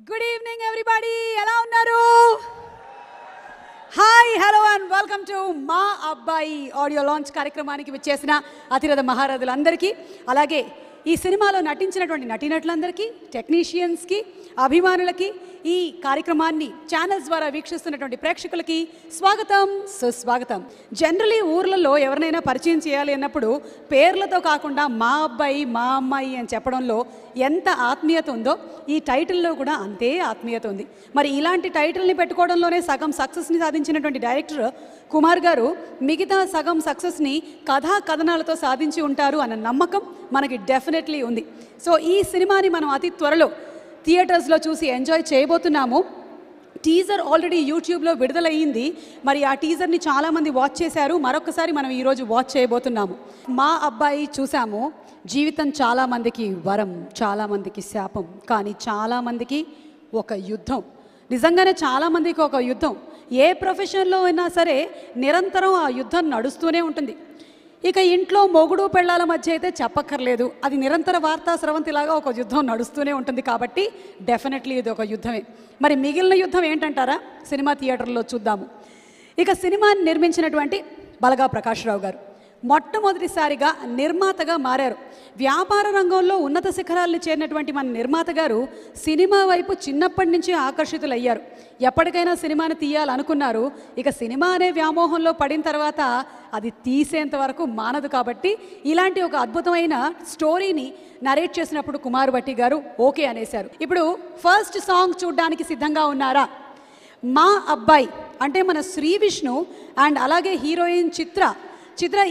Good evening, everybody. Ela unnaru? Hi, hello, and welcome to Ma Abbayi audio launch కార్యక్రమానికి విచ్చేసిన అతిరథ మహారథులందరికీ, అలాగే ఈ సినిమాలో నటించినటువంటి నటీనటులందరికీ, టెక్నీషియన్స్కి, అభిమానులకి, ఈ కార్యక్రమాన్ని ఛానల్స్ ద్వారా వీక్షిస్తున్నటువంటి ప్రేక్షకులకి స్వాగతం, సుస్వాగతం. జనరలీ ఊర్లలో ఎవరినైనా పరిచయం చేయాలి అన్నప్పుడు పేర్లతో కాకుండా మా అబ్బాయి, మా అమ్మాయి అని చెప్పడంలో ఎంత ఆత్మీయత ఉందో ఈ టైటిల్లో కూడా అంతే ఆత్మీయత ఉంది. మరి ఇలాంటి టైటిల్ని పెట్టుకోవడంలోనే సగం సక్సెస్ని సాధించినటువంటి డైరెక్టర్ కుమార్ గారు మిగతా సగం సక్సెస్ని కథా కథనాలతో సాధించి ఉంటారు అన్న నమ్మకం మనకి డెఫినెట్లీ ఉంది. సో ఈ సినిమాని మనం అతి త్వరలో థియేటర్స్లో చూసి ఎంజాయ్ చేయబోతున్నాము. టీజర్ ఆల్రెడీ యూట్యూబ్లో విడుదలయ్యింది. మరి ఆ టీజర్ని చాలామంది వాచ్ చేశారు. మరొకసారి మనం ఈరోజు వాచ్ చేయబోతున్నాము. మా అబ్బాయి చూసాము. జీవితం చాలామందికి వరం, చాలామందికి శాపం, కానీ చాలామందికి ఒక యుద్ధం. నిజంగానే చాలామందికి ఒక యుద్ధం. ఏ ప్రొఫెషన్లో అయినా సరే నిరంతరం ఆ యుద్ధం నడుస్తూనే ఉంటుంది. ఇక ఇంట్లో మొగుడు పెళ్ళాల మధ్య అయితే చెప్పక్కర్లేదు, అది నిరంతర వార్తా స్రవంతిలాగా ఒక యుద్ధం నడుస్తూనే ఉంటుంది. కాబట్టి డెఫినెట్లీ ఇది ఒక యుద్ధమే. మరి మిగిలిన యుద్ధం ఏంటంటారా? సినిమా థియేటర్లో చూద్దాము. ఇక సినిమాని నిర్మించినటువంటి బలగా ప్రకాశ్రావు గారు మొట్టమొదటిసారిగా నిర్మాతగా మారారు. వ్యాపార రంగంలో ఉన్నత శిఖరాలను చేరినటువంటి మన నిర్మాత గారు సినిమా వైపు చిన్నప్పటి నుంచి ఆకర్షితులయ్యారు. ఎప్పటికైనా సినిమాని తీయాలనుకున్నారు. ఇక సినిమా అనే వ్యామోహంలో పడిన తర్వాత అది తీసేంత వరకు మానదు. కాబట్టి ఇలాంటి ఒక అద్భుతమైన స్టోరీని నరేట్ చేసినప్పుడు కుమార్ భట్టి గారు ఓకే అనేశారు. ఇప్పుడు ఫస్ట్ సాంగ్ చూడడానికి సిద్ధంగా ఉన్నారా? మా అబ్బాయి అంటే మన శ్రీ విష్ణు అండ్ అలాగే హీరోయిన్ చిత్ర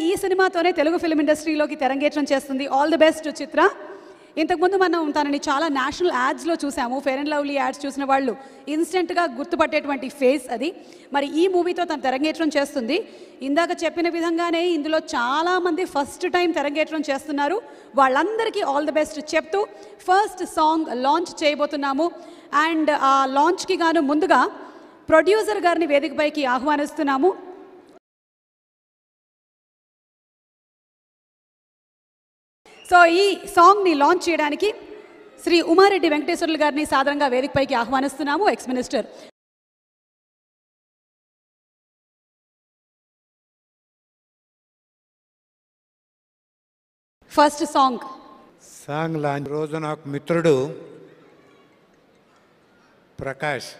ఈ సినిమాతోనే తెలుగు ఫిల్మ్ ఇండస్ట్రీలోకి తెరంగేట్రం చేస్తుంది. ఆల్ ది బెస్ట్ చిత్ర. ఇంతకుముందు మనం తనని చాలా నేషనల్ యాడ్స్లో చూసాము. ఫెయిర్ అండ్ లవ్లీ యాడ్స్ చూసిన వాళ్ళు ఇన్స్టెంట్గా గుర్తుపట్టేటువంటి ఫేస్ అది. మరి ఈ మూవీతో తను తెరంగేట్రం చేస్తుంది. ఇందాక చెప్పిన విధంగానే ఇందులో చాలామంది ఫస్ట్ టైం తెరంగేట్రం చేస్తున్నారు. వాళ్ళందరికీ ఆల్ ది బెస్ట్ చెప్తూ ఫస్ట్ సాంగ్ లాంచ్ చేయబోతున్నాము. అండ్ ఆ లాంచ్కి గాను ముందుగా ప్రొడ్యూసర్ గారిని వేదికపైకి ఆహ్వానిస్తున్నాము. సో ఈ సాంగ్ని లాంచ్ చేయడానికి శ్రీ ఉమారెడ్డి వెంకటేశ్వర్లు గారిని సాదరంగా వేదికపైకి ఆహ్వానిస్తున్నాము. Ex minister. First song launch రోజు నాకు మిత్రుడు ప్రకాష్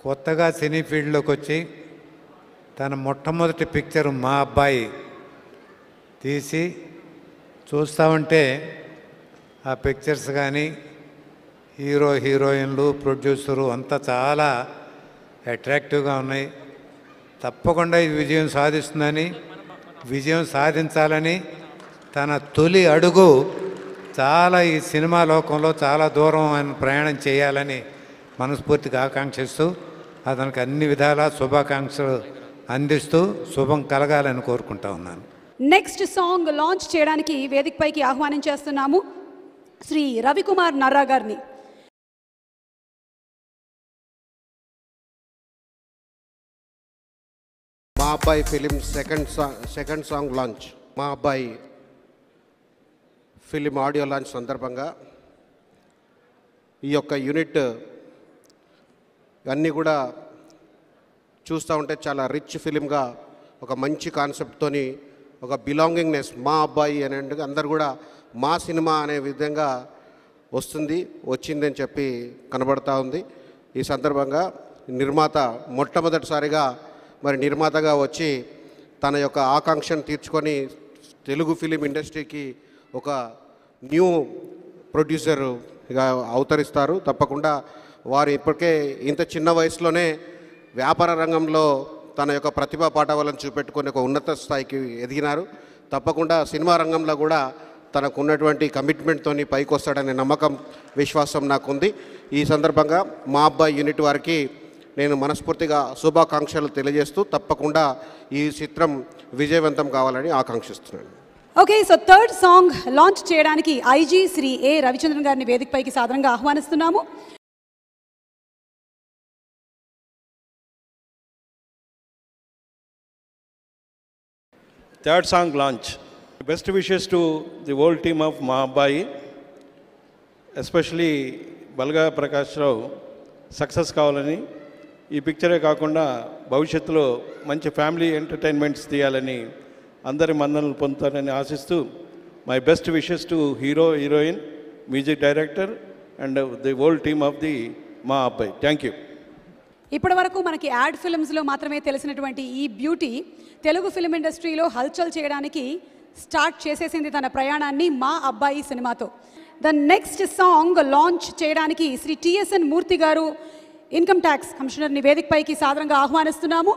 కొత్తగా సినీ ఫీల్డ్లోకి వచ్చి తన మొట్టమొదటి పిక్చర్ మా అబ్బాయి తీసి చూస్తూ ఉంటే ఆ పిక్చర్స్ కానీ హీరో హీరోయిన్లు ప్రొడ్యూసరు అంతా చాలా అట్రాక్టివ్గా ఉన్నాయి. తప్పకుండా ఇది విజయం సాధిస్తుందని, విజయం సాధించాలని తన తొలి అడుగు చాలా ఈ సినిమా లోకంలో చాలా దూరం ఆయన ప్రయాణం చేయాలని మనస్ఫూర్తిగా ఆకాంక్షిస్తూ అతనికి అన్ని విధాలా శుభాకాంక్షలు అందిస్తూ శుభం కలగాలని కోరుకుంటా ఉన్నాను. నెక్స్ట్ సాంగ్ లాంచ్ చేయడానికి వేదికపైకి ఆహ్వానించేస్తున్నాము శ్రీ రవికుమార్ నర్రా గారిని. మా అబ్బాయి ఫిలిం సెకండ్ సాంగ్ లాంచ్. మా అబ్బాయి ఫిలిం ఆడియో లాంచ్ సందర్భంగా ఈ యొక్క యూనిట్ అన్నీ కూడా చూస్తూ ఉంటే చాలా రిచ్ ఫిలింగా ఒక మంచి కాన్సెప్ట్తోని ఒక బిలాంగింగ్నెస్ మా అబ్బాయి అని అందరు కూడా మా సినిమా అనే విధంగా వచ్చిందని చెప్పి కనబడతా ఉంది. ఈ సందర్భంగా నిర్మాత మొట్టమొదటిసారిగా మరి నిర్మాతగా వచ్చి తన యొక్క ఆకాంక్షను తీర్చుకొని తెలుగు ఫిలిం ఇండస్ట్రీకి ఒక న్యూ ప్రొడ్యూసర్గా అవతరిస్తారు. తప్పకుండా వారు ఇప్పటికే ఇంత చిన్న వయసులోనే వ్యాపార రంగంలో తన యొక్క ప్రతిభా పాఠవాలను చూపెట్టుకొని ఒక ఉన్నత స్థాయికి ఎదిగినారు. తప్పకుండా సినిమా రంగంలో కూడా తనకు ఉన్నటువంటి కమిట్మెంట్తో పైకి వస్తాడనే నమ్మకం, విశ్వాసం నాకుంది. ఈ సందర్భంగా మా అబ్బాయి యూనిట్ వారికి నేను మనస్ఫూర్తిగా శుభాకాంక్షలు తెలియజేస్తూ తప్పకుండా ఈ చిత్రం విజయవంతం కావాలని ఆకాంక్షిస్తున్నాను. Okay, so third song launch చేయడానికి ఐజీ శ్రీ ఏ రవిచంద్రన్ గారిని వేదికపైకి సాదరంగా ఆహ్వానిస్తున్నాము. Third song launch. Best wishes to the whole team of Ma Abbayi, especially Balga Prakash Rao success కావాలని, ఈ పిక్చరే కాకుండా భవిష్యత్తులో మంచి ఫ్యామిలీ ఎంటర్టైన్మెంట్స్ తీయాలని, అందరి మన్ననలు పొందుతారని ఆశిస్తూ my best wishes to hero, heroine, music director and the whole team of the మా అబ్బాయి. Thank you. ఇప్పటి వరకు మనకి యాడ్ ఫిల్మ్స్లో మాత్రమే తెలిసినటువంటి ఈ బ్యూటీ తెలుగు ఫిల్మ్ ఇండస్ట్రీలో హల్చల్ చేయడానికి స్టార్ట్ చేసేసింది తన ప్రయాణాన్ని మా అబ్బాయి సినిమాతో. ద నెక్స్ట్ సాంగ్ లాంచ్ చేయడానికి శ్రీ టిఎస్ఎన్ మూర్తి గారు, ఇన్కమ్ ట్యాక్స్ కమిషనర్ని వేదికపైకి సాదరంగా ఆహ్వానిస్తున్నాము.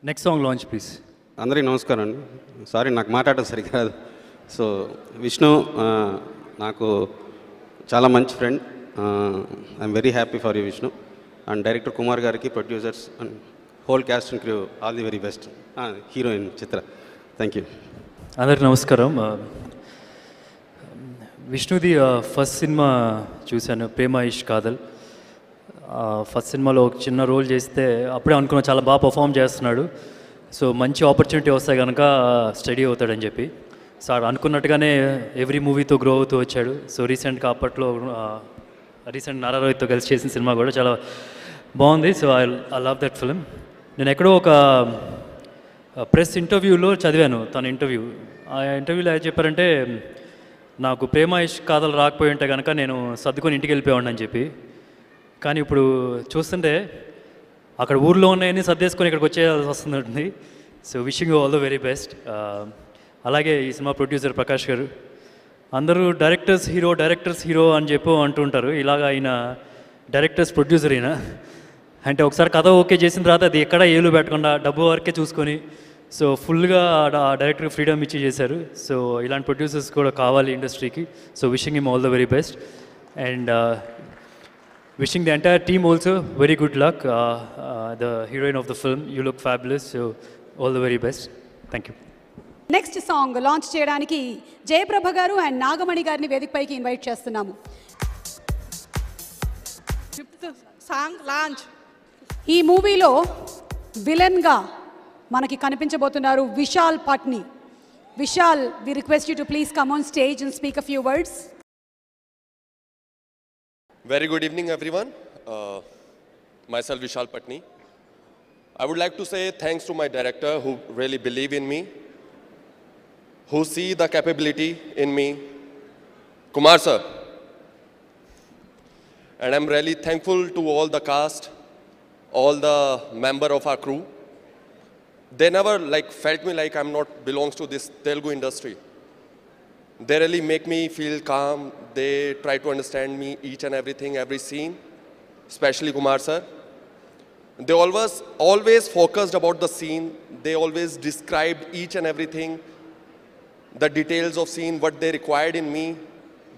Next song launch please. అందరికీ నమస్కారం అండి. సారీ నాకు మాట్లాడడం సరిగ్గా రాదు. సో విష్ణు నాకు చాలా మంచి friend. I'm very happy for you Vishnu. And director Kumar గారికి, producers and whole cast and crew all the very best. Heroine Chitra, thank you. అందరికి నమస్కారం. విష్ణుది ఫస్ట్ సినిమా చూశాను, ప్రేమ ఇష్ కాదల్. ఫస్ట్ సినిమాలో ఒక చిన్న రోల్ చేస్తే అప్పుడే అనుకున్నా చాలా బాగా పర్ఫామ్ చేస్తున్నాడు, సో మంచి ఆపర్చునిటీ వస్తే కనుక స్టడీ అవుతాడని చెప్పి. సో అనుకున్నట్టుగానే ఎవ్రీ మూవీతో గ్రో అవుతూ వచ్చాడు. సో రీసెంట్గా అప్పట్లో రీసెంట్ నారా రోహిత్తో కలిసి చేసిన సినిమా కూడా చాలా బాగుంది. So I love that film. నేను ఎక్కడో ఒక ప్రెస్ ఇంటర్వ్యూలో చదివాను తన ఇంటర్వ్యూ. ఆ ఇంటర్వ్యూలో ఏం చెప్పారంటే, నాకు ప్రేమ ఇష్ కాదలు రాకపోయి ఉంటే కనుక నేను సర్దుకొని ఇంటికి వెళ్ళిపోయాను అని చెప్పి. కానీ ఇప్పుడు చూస్తుంటే అక్కడ ఊర్లో ఉన్నాయని సర్దేసుకొని ఇక్కడికి వచ్చేయాల్సి వస్తుంది. So wishing you all the very best. అలాగే ఈ సినిమా ప్రొడ్యూసర్ ప్రకాష్ గారు, అందరూ డైరెక్టర్స్ హీరో అని చెప్పి అంటుంటారు. ఇలాగ ఆయన డైరెక్టర్స్ ప్రొడ్యూసర్ అయినా అంటే ఒకసారి కథ ఓకే చేసిన తర్వాత అది ఎక్కడ ఏలు పెట్టకుండా డబ్బు వరకే చూసుకొని సో ఫుల్గా డైరెక్టర్కి ఫ్రీడమ్ ఇచ్చి చేశారు. సో ఇలాంటి ప్రొడ్యూసర్స్ కూడా కావాలి ఇండస్ట్రీకి. So wishing him all the very best and wishing the entire team also very good luck. The heroine of the film, you look fabulous, so all the very best. Thank you. Next song launch చేయడానికి జయప్రభ గారు and Nagamani గారిని వేదికపైకి invite చేస్తున్నాము. Fifth song launch. ఈ మూవీలో విలన్గా మనకి కనిపించబోతున్నారు Vishal Patni. Vishal, we request you to please come on stage and speak a few words. Very good evening, everyone. Myself Vishal Patni. I would like to say thanks to my director who really believe in me, who see the capability in me, Kumar sir. And I'm really thankful to all the cast, all the member of our crew. They never felt me like I'm not belongs to this Telugu industry. They really make me feel calm. They try to understand me, each and everything, every scene, especially Kumar sir. They always focused about the scene. They always described each and everything, the details of scene, what they required in me,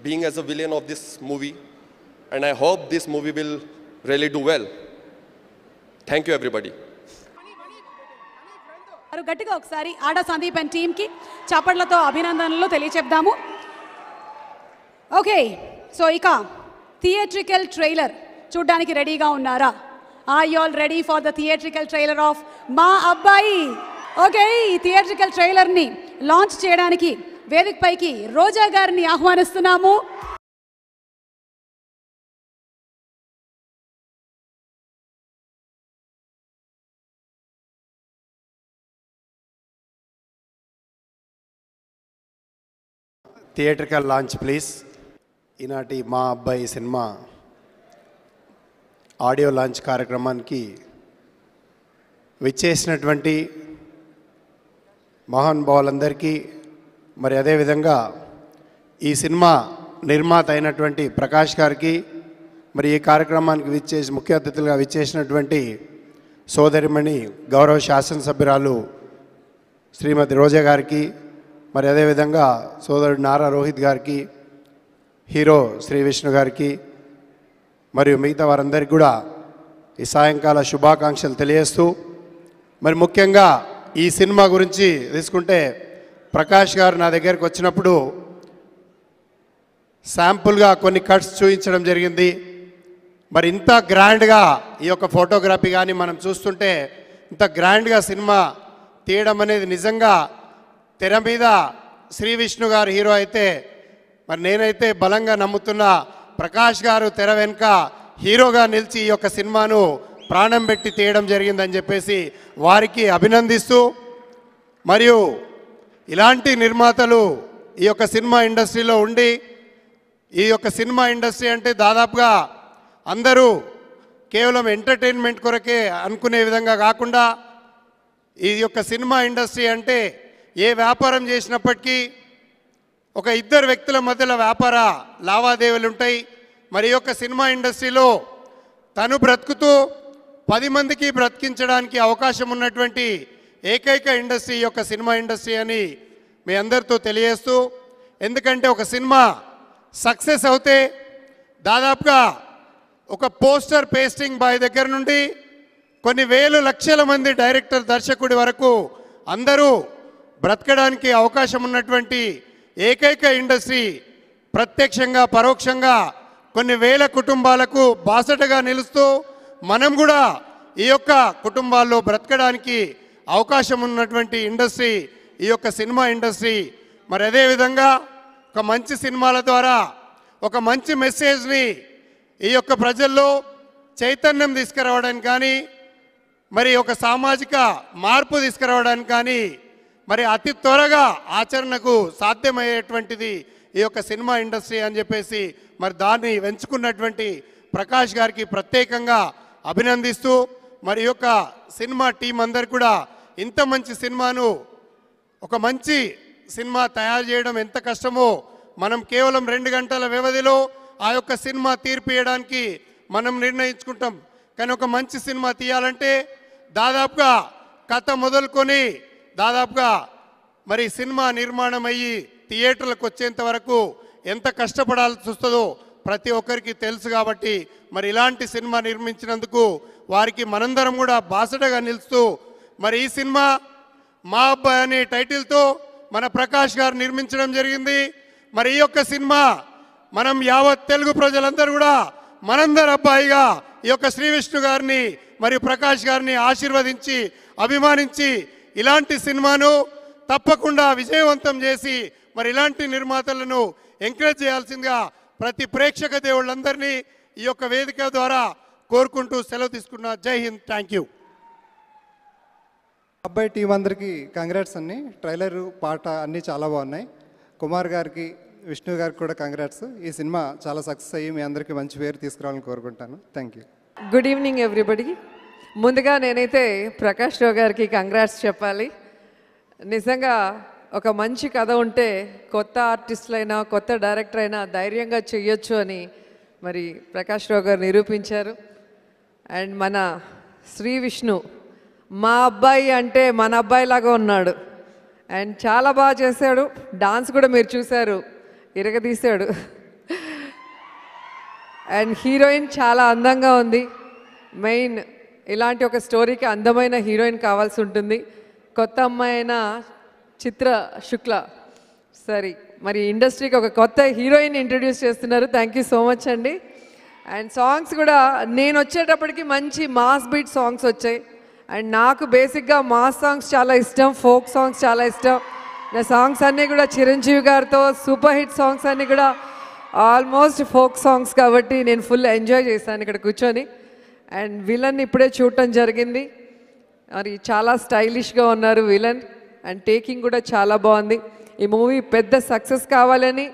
being as a villain of this movie. And I hope this movie will really do well. Thank you, everybody. గట్టిగా ఒకసారి ఆడా Sandeep and టీమ్కి చప్పట్లతో అభినందనలు తెలియచెప్దాము. Okay, so ఇక theatrical trailer చూడ్డానికి రెడీగా ఉన్నారా? Are you all ready for the theatrical trailer of మా అబ్బాయి? ఓకే, ఈ థియేట్రికల్ ట్రైలర్ని లాంచ్ చేయడానికి వేదికపైకి రోజా గారిని ఆహ్వానిస్తున్నాము. Theatrical launch please. ఈనాటి మా అబ్బాయి సినిమా ఆడియో లాంచ్ కార్యక్రమానికి విచ్చేసినటువంటి మహానుభావులందరికీ, మరి అదేవిధంగా ఈ సినిమా నిర్మాత అయినటువంటి ప్రకాష్ గారికి, మరి ఈ కార్యక్రమానికి ముఖ్య అతిథులుగా విచ్చేసినటువంటి సోదరిమణి గౌరవ శాసనసభ్యురాలు శ్రీమతి రోజా గారికి, మరి అదేవిధంగా సోదరుడు నారా రోహిత్ గారికి, హీరో శ్రీ విష్ణు గారికి, మరియు మిగతా వారందరికీ కూడా ఈ సాయంకాల శుభాకాంక్షలు తెలియజేస్తూ, మరి ముఖ్యంగా ఈ సినిమా గురించి తీసుకుంటే ప్రకాష్ గారు నా దగ్గరికి వచ్చినప్పుడు శాంపుల్గా కొన్ని కట్స్ చూపించడం జరిగింది. మరి ఇంత గ్రాండ్గా ఈ యొక్క ఫోటోగ్రఫీ కానీ మనం చూస్తుంటే ఇంత గ్రాండ్గా సినిమా తీయడం అనేది నిజంగా తెర మీద శ్రీ విష్ణు గారు హీరో అయితే, మరి నేనైతే బలంగా నమ్ముతున్న ప్రకాష్ గారు తెర వెనుక హీరోగా నిలిచి ఈ యొక్క సినిమాను ప్రాణం పెట్టి తీయడం జరిగిందని చెప్పేసి వారికి అభినందిస్తూ, మరియు ఇలాంటి నిర్మాతలు ఈ యొక్క సినిమా ఇండస్ట్రీలో ఉండి, ఈ యొక్క సినిమా ఇండస్ట్రీ అంటే దాదాపుగా అందరూ కేవలం ఎంటర్టైన్మెంట్ కొరకే అనుకునే విధంగా కాకుండా, ఈ యొక్క సినిమా ఇండస్ట్రీ అంటే ఏ వ్యాపారం చేసినప్పటికీ ఒక ఇద్దరు వ్యక్తుల మధ్యలో వ్యాపార లావాదేవీలు ఉంటాయి. మరి ఈ యొక్క సినిమా ఇండస్ట్రీలో తను బ్రతుకుతూ 10 మందికి బ్రతికించడానికి అవకాశం ఉన్నటువంటి ఏకైక ఇండస్ట్రీ ఈ యొక్క సినిమా ఇండస్ట్రీ అని మీ అందరితో తెలియజేస్తూ, ఎందుకంటే ఒక సినిమా సక్సెస్ అవుతే దాదాపుగా ఒక పోస్టర్ పేస్టింగ్ బాయ్ దగ్గర నుండి కొన్ని వేలు లక్షల మంది డైరెక్టర్ దర్శకుడి వరకు అందరూ బ్రతకడానికి అవకాశం ఉన్నటువంటి ఏకైక ఇండస్ట్రీ, ప్రత్యక్షంగా పరోక్షంగా కొన్ని వేల కుటుంబాలకు బాసటగా నిలుస్తూ మనం కూడా ఈ యొక్క కుటుంబాల్లో బ్రతకడానికి అవకాశం ఉన్నటువంటి ఇండస్ట్రీ ఈ యొక్క సినిమా ఇండస్ట్రీ. మరి అదేవిధంగా ఒక మంచి సినిమాల ద్వారా ఒక మంచి మెసేజ్ని ఈ యొక్క ప్రజల్లో చైతన్యం తీసుకురావడానికి కానీ, మరి ఒక సామాజిక మార్పు తీసుకురావడానికి కానీ, మరి అతి త్వరగా ఆచరణకు సాధ్యమయ్యేటువంటిది ఈ యొక్క సినిమా ఇండస్ట్రీ అని చెప్పేసి మరి దాన్ని ఎంచుకున్నటువంటి ప్రకాష్ గారికి ప్రత్యేకంగా అభినందిస్తూ, మరి ఈ యొక్క సినిమా టీం అందరు కూడా ఇంత మంచి సినిమాను, ఒక మంచి సినిమా తయారు చేయడం ఎంత కష్టమో మనం కేవలం 2 గంటల వ్యవధిలో ఆ యొక్క సినిమా తీర్పియడానికి మనం నిర్ణయించుకుంటాం. కానీ ఒక మంచి సినిమా తీయాలంటే దాదాపుగా కథ మొదలుకొని దాదాపుగా మరి సినిమా నిర్మాణం అయ్యి థియేటర్లకు వచ్చేంత వరకు ఎంత కష్టపడాల్సి వస్తుందో ప్రతి ఒక్కరికి తెలుసు. కాబట్టి మరి ఇలాంటి సినిమా నిర్మించినందుకు వారికి మనందరం కూడా బాసటగా నిలుస్తూ, మరి ఈ సినిమా మా అబ్బాయి అనే టైటిల్తో మన ప్రకాష్ గారు నిర్మించడం జరిగింది. మరి ఈ యొక్క సినిమా మనం యావత్ తెలుగు ప్రజలందరూ కూడా మనందరి అబ్బాయిగా ఈ యొక్క శ్రీ విష్ణు గారిని మరియు ప్రకాష్ గారిని ఆశీర్వదించి అభిమానించి ఇలాంటి సినిమాను తప్పకుండా విజయవంతం చేసి మరి ఇలాంటి నిర్మాతలను ఎంకరేజ్ చేయాల్సిందిగా ప్రతి ప్రేక్షక దేవుళ్ళందరినీ ఈ యొక్క వేదిక ద్వారా కోరుకుంటూ సెలవు తీసుకున్నా. జై హింద్, థ్యాంక్ యూ. అబ్బాయి టీం అందరికీ కంగ్రాట్స్ అన్ని. ట్రైలర్ పాట అన్నీ చాలా బాగున్నాయి. కుమార్ గారికి విష్ణు గారికి కూడా కంగ్రాట్స్. ఈ సినిమా చాలా సక్సెస్ అయ్యి మీ అందరికీ మంచి పేరు తీసుకురావాలని కోరుకుంటాను. Thank you. Good evening everybody. ముందుగా నేనైతే ప్రకాష్ రావు గారికి కంగ్రాట్స్ చెప్పాలి. నిజంగా ఒక మంచి కథ ఉంటే కొత్త ఆర్టిస్టులైనా కొత్త డైరెక్టర్ అయినా ధైర్యంగా చేయొచ్చు అని మరి ప్రకాష్ రావు గారు నిరూపించారు. అండ్ మన శ్రీ విష్ణు మా అబ్బాయి అంటే మన అబ్బాయిలాగా ఉన్నాడు అండ్ చాలా బాగా చేశాడు. డాన్స్ కూడా మీరు చూశారు, ఇరగదీశాడు. అండ్ హీరోయిన్ చాలా అందంగా ఉంది. మెయిన్ ఇలాంటి ఒక స్టోరీకి అందమైన హీరోయిన్ కావాల్సి ఉంటుంది. కొత్త అమ్మాయి అయిన చిత్ర శుక్ల సరే మరి ఇండస్ట్రీకి ఒక కొత్త హీరోయిన్ ఇంట్రడ్యూస్ చేస్తున్నారు. థ్యాంక్ యూ సో మచ్ అండి. అండ్ సాంగ్స్ కూడా నేను వచ్చేటప్పటికి మంచి మాస్ బీట్ సాంగ్స్ వచ్చాయి. అండ్ నాకు బేసిక్గా మాస్ సాంగ్స్ చాలా ఇష్టం, ఫోక్ సాంగ్స్ చాలా ఇష్టం. నా సాంగ్స్ అన్నీ కూడా చిరంజీవి గారితో సూపర్ హిట్ సాంగ్స్ అన్నీ కూడా ఆల్మోస్ట్ ఫోక్ సాంగ్స్ కాబట్టి నేను ఫుల్ ఎంజాయ్ చేశాను ఇక్కడ కూర్చొని. అండ్ విలన్ ఇప్పుడే చూడటం జరిగింది. మరి చాలా స్టైలిష్గా ఉన్నారు విలన్. అండ్ టేకింగ్ కూడా చాలా బాగుంది. ఈ మూవీ పెద్ద సక్సెస్ కావాలని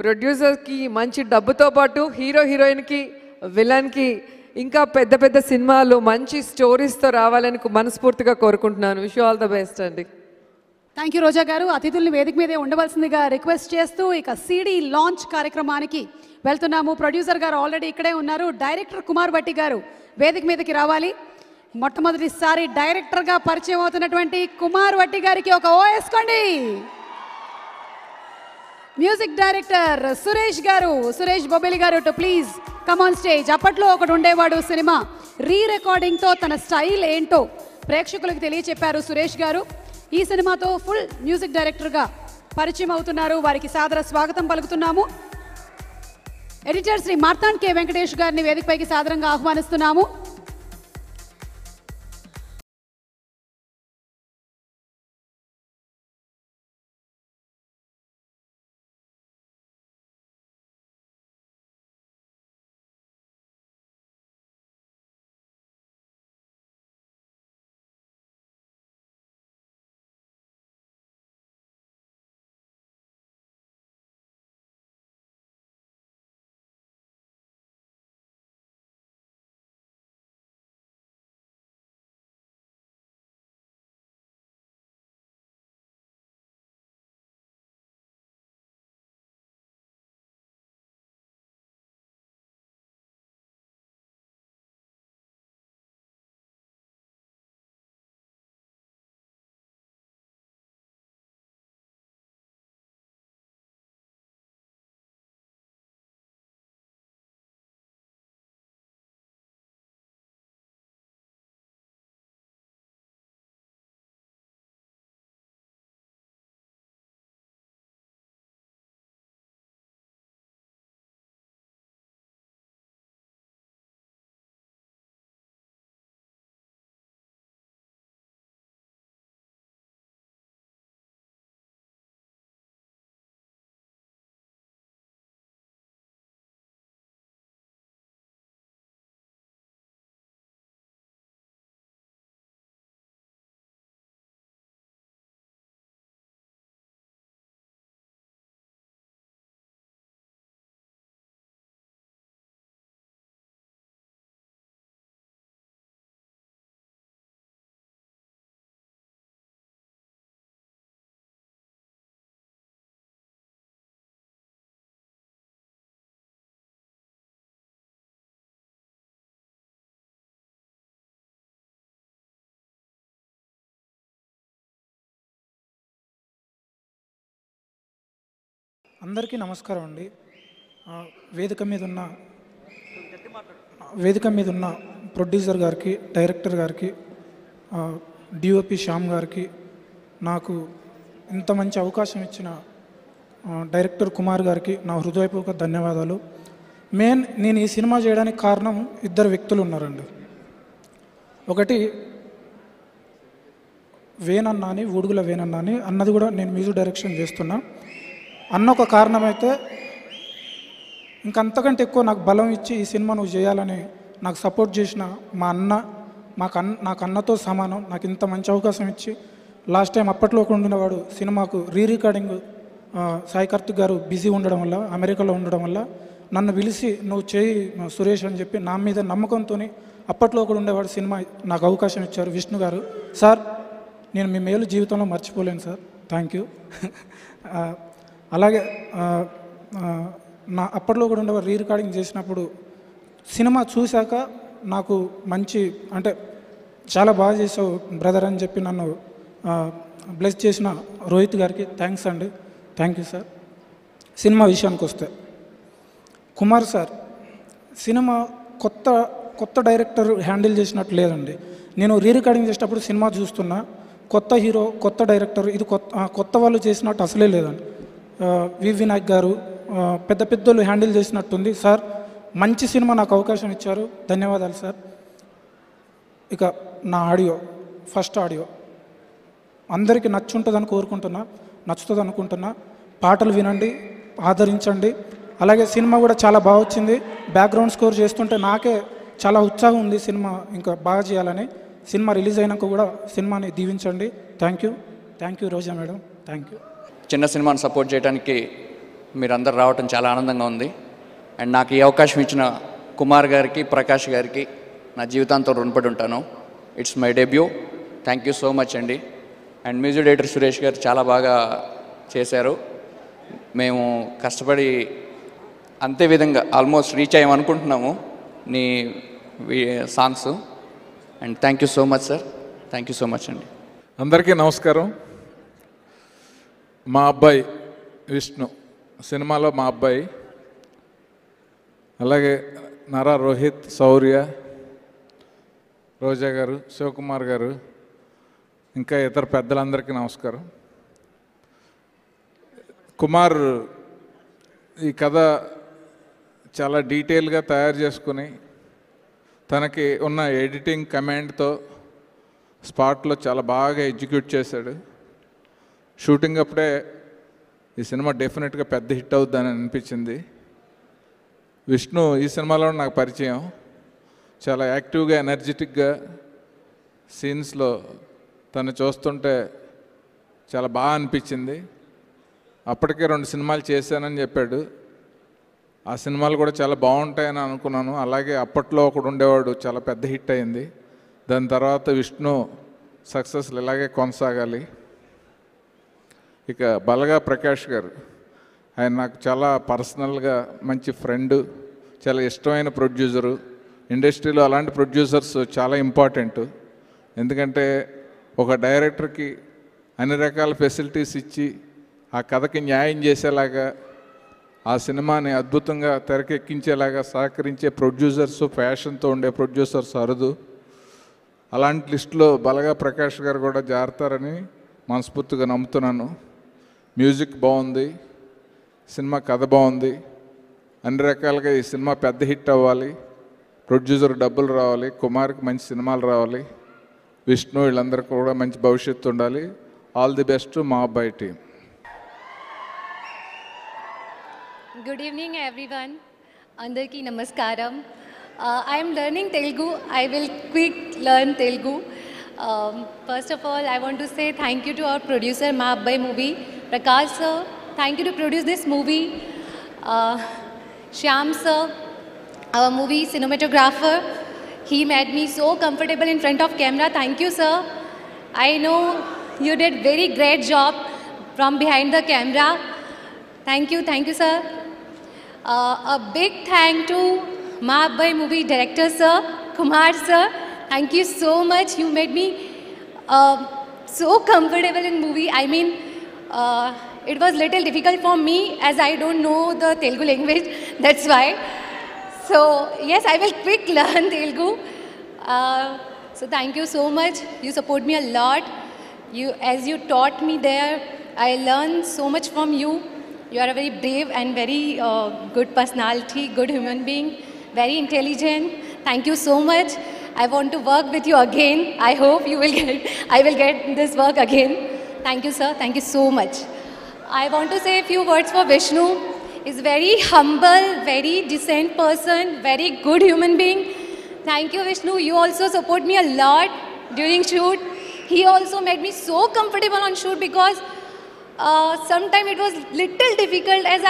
ప్రొడ్యూసర్కి మంచి డబ్బుతో పాటు హీరో హీరోయిన్కి విలన్కి ఇంకా పెద్ద పెద్ద సినిమాలు మంచి స్టోరీస్తో రావాలని మనస్ఫూర్తిగా కోరుకుంటున్నాను. Wish you all the best అండి. థ్యాంక్ యూ రోజా గారు. అతిథుల్ని వేదిక మీదే ఉండవలసిందిగా రిక్వెస్ట్ చేస్తూ ఇక సిడి లాంచ్ కార్యక్రమానికి వెళ్తున్నాము. ప్రొడ్యూసర్ గారు ఆల్రెడీ ఇక్కడే ఉన్నారు. డైరెక్టర్ కుమార్ భట్టి గారు వేదిక మీదకి రావాలి. మొట్టమొదటిసారి డైరెక్టర్గా పరిచయం అవుతున్నటువంటి కుమార్ భట్టి గారికి ఒక ఓ వేసుకోండి. మ్యూజిక్ డైరెక్టర్ సురేష్ గారు, సురేష్ బొబెలి గారు to please come on stage. అప్పట్లో ఒకటి ఉండేవాడు సినిమా రీ రికార్డింగ్తో తన స్టైల్ ఏంటో ప్రేక్షకులకు తెలియచెప్పారు సురేష్ గారు. ఈ సినిమాతో ఫుల్ మ్యూజిక్ డైరెక్టర్గా పరిచయం అవుతున్నారు. వారికి సాదర స్వాగతం పలుకుతున్నాము. ఎడిటర్ శ్రీ మార్తాండ్ కె వెంకటేష్ గారిని వేదికపైకి సాదరంగా ఆహ్వానిస్తున్నాము. అందరికీ నమస్కారం అండి. వేదిక మీద ఉన్న ప్రొడ్యూసర్ గారికి, డైరెక్టర్ గారికి, డిఓపి శ్యామ్ గారికి, నాకు ఇంత మంచి అవకాశం ఇచ్చిన డైరెక్టర్ కుమార్ గారికి నా హృదయపూర్వక ధన్యవాదాలు. నేను ఈ సినిమా చేయడానికి కారణం ఇద్దరు వ్యక్తులు ఉన్నారండి. ఒకటి వేణన్న అని, ఊడుగుల వేణన్న అని, అన్నది కూడా నేను మ్యూజిక్ డైరెక్షన్ చేస్తున్నా. అన్న ఒక కారణమైతే ఇంకంతకంటే ఎక్కువ నాకు బలం ఇచ్చి ఈ సినిమా నువ్వు చేయాలని నాకు సపోర్ట్ చేసిన మా అన్న, నాకు అన్నతో సమానం. నాకు ఇంత మంచి అవకాశం ఇచ్చి లాస్ట్ టైం అప్పట్లో ఉండినవాడు సినిమాకు రికార్డింగ్ సాయి కార్తిక్ గారు బిజీ ఉండడం వల్ల, అమెరికాలో ఉండడం వల్ల నన్ను పిలిచి నువ్వు చేయి సురేష్ అని చెప్పి నా మీద నమ్మకంతో అప్పట్లో కూడా ఉండేవాడు సినిమా నాకు అవకాశం ఇచ్చారు విష్ణు గారు. సార్, నేను మీ మేలు జీవితంలో మర్చిపోలేను సార్, థ్యాంక్ యూ. అలాగే నా అప్పట్లో కూడా ఉండేవారు రికార్డింగ్ చేసినప్పుడు సినిమా చూశాక నాకు మంచి అంటే చాలా బాగా చేసావు బ్రదర్ అని చెప్పి నన్ను బ్లెస్ చేసిన రోహిత్ గారికి థ్యాంక్స్ అండి, థ్యాంక్ యూ సార్. సినిమా విషయానికి వస్తే కుమార్ సార్ సినిమా కొత్త డైరెక్టర్ హ్యాండిల్ చేసినట్టు లేదండి. నేను రికార్డింగ్ చేసేటప్పుడు సినిమా చూస్తున్నా, కొత్త హీరో, కొత్త డైరెక్టర్, ఇది కొత్త వాళ్ళు చేసినట్టు అసలే లేదండి. వి వినాయక్ గారు పెద్ద పెద్దోళ్ళు హ్యాండిల్ చేసినట్టుంది. సార్, మంచి సినిమా నాకు అవకాశం ఇచ్చారు, ధన్యవాదాలు సార్. ఇక నా ఆడియో, ఫస్ట్ ఆడియో అందరికీ నచ్చుంటుందని కోరుకుంటున్నా, నచ్చుతుంది అనుకుంటున్నా. పాటలు వినండి, ఆదరించండి. అలాగే సినిమా కూడా చాలా బాగా వచ్చింది. బ్యాక్గ్రౌండ్ స్కోర్ చేస్తుంటే నాకే చాలా ఉత్సాహం ఉంది సినిమా ఇంకా బాగా చేయాలని. సినిమా రిలీజ్ అయినాక కూడా సినిమాని దీవించండి. Thank you Roja madam, thank you. చిన్న సినిమాను సపోర్ట్ చేయడానికి మీరందరూ రావటం చాలా ఆనందంగా ఉంది. అండ్ నాకు ఈ అవకాశం ఇచ్చిన కుమార్ గారికి, ప్రకాష్ గారికి నా జీవితాంతం రుణపడి ఉంటాను. It's my debut. Thank you so much అండి. అండ్ మ్యూజిక్ డైరెక్టర్ సురేష్ గారు చాలా బాగా చేశారు. మేము కష్టపడి అంతే విధంగా ఆల్మోస్ట్ రీచ్ అయ్యామనుకుంటున్నాము నీ songs. And thank you so much sir, thank you so much అండి. అందరికీ నమస్కారం. మా అబ్బాయి విష్ణు సినిమాలో మా అబ్బాయి, అలాగే నరా రోహిత్, శౌర్య, రోజా గారు, శివకుమార్ గారు, ఇంకా ఇతర పెద్దలందరికీ నమస్కారం. కుమార్ ఈ కథ చాలా డీటెయిల్గా తయారు చేసుకుని తనకి ఉన్న ఎడిటింగ్ కమాండ్తో స్పాట్లో చాలా బాగా ఎగ్జిక్యూట్ చేశాడు. షూటింగ్ అప్పుడే ఈ సినిమా డెఫినెట్గా పెద్ద హిట్ అవుద్దని అనిపించింది. విష్ణు ఈ సినిమాలో నాకు పరిచయం. చాలా యాక్టివ్గా, ఎనర్జెటిక్గా సీన్స్లో తను చూస్తుంటే చాలా బాగా అనిపించింది. అప్పటికే 2 సినిమాలు చేశానని చెప్పాడు. ఆ సినిమాలు కూడా చాలా బాగుంటాయని అనుకున్నాను. అలాగే అప్పట్లో ఒకడు ఉండేవాడు, చాలా పెద్ద హిట్ అయింది. దాని తర్వాత విష్ణు సక్సెస్లు ఇలాగే కొనసాగాలి. ఇక బలగా ప్రకాష్ గారు, ఆయన నాకు చాలా పర్సనల్గా మంచి ఫ్రెండ్, చాలా ఇష్టమైన ప్రొడ్యూసరు. ఇండస్ట్రీలో అలాంటి ప్రొడ్యూసర్స్ చాలా ఇంపార్టెంట్. ఎందుకంటే ఒక డైరెక్టర్కి అన్ని రకాల ఫెసిలిటీస్ ఇచ్చి ఆ కథకి న్యాయం చేసేలాగా, ఆ సినిమాని అద్భుతంగా తెరకెక్కించేలాగా సహకరించే ప్రొడ్యూసర్స్, ఫ్యాషన్తో ఉండే ప్రొడ్యూసర్స్ అరుదు. అలాంటి లిస్టులో బలగా ప్రకాష్ గారు కూడా జారుతారని మనస్ఫూర్తిగా నమ్ముతున్నాను. మ్యూజిక్ బాగుంది, సినిమా కథ బాగుంది, అన్ని రకాలుగా ఈ సినిమా పెద్ద హిట్ అవ్వాలి, ప్రొడ్యూసర్ డబ్బులు రావాలి, కుమార్కి మంచి సినిమాలు రావాలి, విష్ణు వీళ్ళందరికీ కూడా మంచి భవిష్యత్తు ఉండాలి. ఆల్ ది బెస్ట్ మా అబ్బాయి team. Good evening everyone. Andarki namaskaram. I am learning Telugu. I will quick learn Telugu. First of all, I want to say thank you to our producer, Ma Abbai movie, Prakash sir. Thank you to produce this movie. Shyam sir, our movie cinematographer. He made me so comfortable in front of camera. Thank you, sir. I know you did very great job from behind the camera. Thank you, sir. A big thank to Ma Abbai movie director, sir, Kumar sir. Thank you so much. You made me so comfortable in movie. I mean, it was little difficult for me as I don't know the Telugu language. That's why. So yes, I will quick learn Telugu. So thank you so much. You support me a lot. As you taught me there, I learned so much from you. You are a very brave and very good personality, good human being, very intelligent. Thank you so much. I want to work with you again. I hope I will get this work again. Thank you, sir. Thank you so much. I want to say a few words for Vishnu. He's very humble, very decent person, very good human being. Thank you, Vishnu. You also support me a lot during shoot. He also made me so comfortable on shoot because sometimes it was little difficult as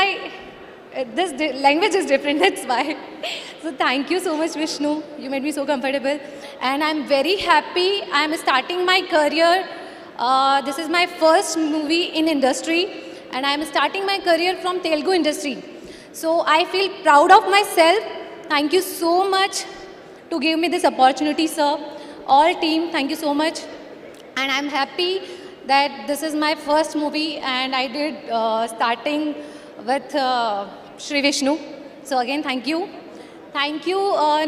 this language is different, that's why. So thank you so much, Vishnu. You made me so comfortable. And I'm very happy. I'm starting my career. This is my first movie in industry. And I'm starting my career from Telugu industry. So I feel proud of myself. Thank you so much to give me this opportunity, sir. All team, thank you so much. And I'm happy that this is my first movie and I did starting with Shri Vishnu. So again, thank you. Thank you,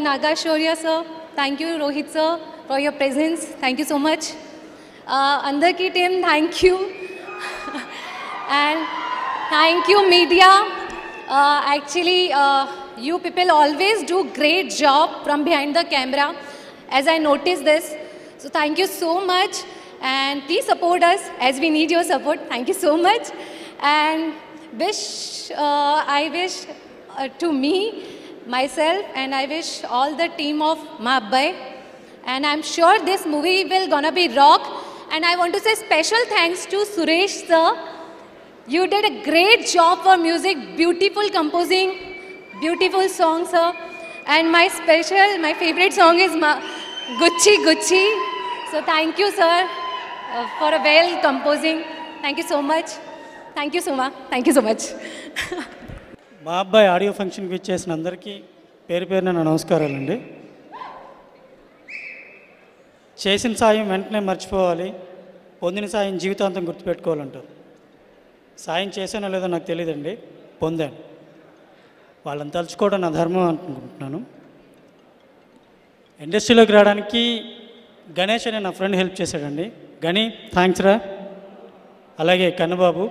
Nagashorya sir. Thank you, Rohit sir, for your presence. Thank you so much. Andarki team, thank you. And thank you, media. Actually, you people always do great job from behind the camera, as I noticed this. So thank you so much. And please support us as we need your support. Thank you so much. And I wish to me, myself, and I wish all the team of Ma Abbai. And I'm sure this movie will gonna be rock. And I want to say special thanks to Suresh sir. You did a great job for music, beautiful composing, beautiful song, sir. And my favorite song is Gucci Gucci. So thank you, sir, for a well composing. Thank you so much. Thank you, Suma. Thank you so much. మా అబ్బాయి audio ఫంక్షన్కి ఇచ్చేసిన అందరికీ పేరు పేరున నా నమస్కారాలండి. చేసిన సాయం వెంటనే మర్చిపోవాలి, పొందిన సాయం జీవితాంతం గుర్తుపెట్టుకోవాలంటారు. సాయం చేశానో లేదో నాకు తెలియదండి, పొందాను. వాళ్ళని తలుచుకోవడం నా ధర్మం అనుకుంటున్నాను. ఇండస్ట్రీలోకి రావడానికి గణేష్ అనే నా ఫ్రెండ్ హెల్ప్ చేశాడండి. గణి, థ్యాంక్స్ రా. అలాగే కన్నబాబు,